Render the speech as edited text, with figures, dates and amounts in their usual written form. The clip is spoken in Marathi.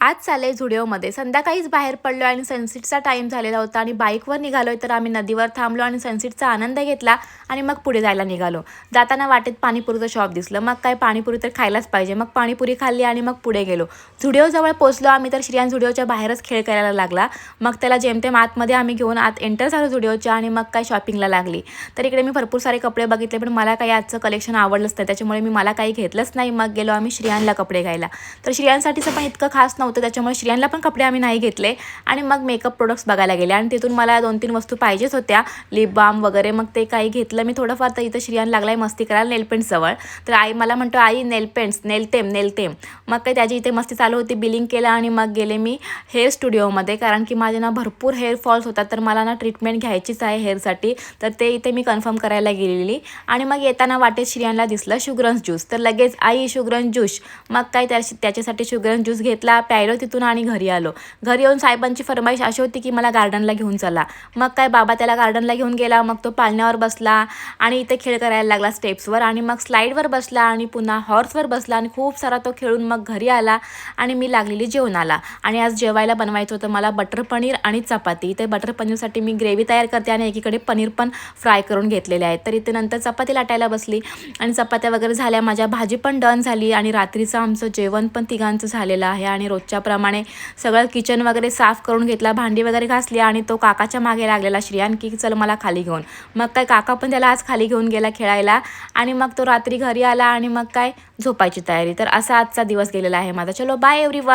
आज चालले झुडिओमध्ये. संध्याकाळीच बाहेर पडलो आणि सनसेटचा टाईम झालेला होता आणि बाईकवर निघालोय, तर आम्ही नदीवर थांबलो आणि सनसेटचा आनंद घेतला आणि मग पुढे जायला निघालो. जाताना वाटेत पाणीपुरीचं शॉप दिसलं. मग काय पाणीपुरी तर खायलाच पाहिजे. मग पाणीपुरी खाल्ली आणि मग पुढे गेलो. झुडिओजवळ पोहोचलो आम्ही, तर श्रियान झुडिओच्या बाहेरच खेळ करायला लागला. मग त्याला जेमतेम आतमध्ये आम्ही घेऊन आत एंटर झालो झुडिओच्या आणि मग काय शॉपिंगला लागली. तर इकडे मी भरपूर सारे कपडे बघितले, पण मला काही आजचं कलेक्शन आवडलंच नाही. त्याच्यामुळे मला काही घेतलंच नाही. मग गेलो आम्ही श्रियानला कपडे घ्यायला. तर श्रियानसाठीचं पण इतकं खास नव्हतं, त्याच्यामुळे श्रियानला पण कपडे आम्ही नाही घेतले आणि मग मेकअप प्रोडक्ट्स बघायला गेले आणि तिथून मला 2-3 वस्तू पाहिजेच होत्या, लिप बाम वगैरे. मग ते काही घेतलं मी थोडंफार. तर इथं श्रियान लागलाय मस्ती करायला नेलपेंट्सजवळ. तर आई मला म्हणतो, आई नेलपेंट्स, नेलतेम. मग काही त्याची इथे मस्ती चालू होती. बिलिंग केलं आणि मग गेले मी हेअर स्टुडिओमध्ये, कारण की माझे ना भरपूर हेअर फॉल्स होतात. तर मला ना ट्रीटमेंट घ्यायचीच आहे हेअरसाठी. तर ते इथे मी कन्फर्म करायला गेलेली आणि मग येताना वाटेत श्रियानला दिसलं शुगरन्स ज्यूस. तर लगेच आई शुगरन्स ज्यूस. मग काय त्याच्यासाठी शुगरन्स ज्यूस घेतला, प्यायलो तिथून आणि घरी आलो. घरी येऊन साहेबांची फरमाईश अशी होती की मला गार्डनला घेऊन चला. मग काय बाबा त्याला गार्डनला घेऊन गेला. मग तो पाळण्यावर बसला आणि इथे खेळ करायला लागला स्टेप्सवर आणि मग स्लाईडवर बसला आणि पुन्हा हॉर्सवर बसला आणि खूप सारा तो खेळून मग घरी आला आणि मी लागलेली जेवणाला. आणि आज जेवायला बनवायचं होतं मला बटर पनीर आणि चपाती. इथे बटर पनीरसाठी मी ग्रेव्ही तयार करते आणि एकीकडे पनीर पण फ्राय करून घेतलेले आहेत. तर इथे नंतर चपाती लाटायला बसली आणि चपात्या वगैरे झाल्या, माझ्या भाजी पण डन झाली आणि रात्रीचं आमचं जेवण पण तिघांचं झालेलं आहे. आणि रोजच्याप्रमाणे सगळं किचन वगैरे साफ करून घेतला, भांडी वगैरे घासली आणि तो काकाच्या मागे लागलेला श्रियान की चल मला खाली घेऊन. मग काय काका पण त्याला आज खाली घेऊन गेला खेळायला आणि मग तो रात्री घरी आला आणि मग काय झोपायची तयारी. तर असा आजचा दिवस गेलेला आहे माझा. चलो बाय एव्हरीवन.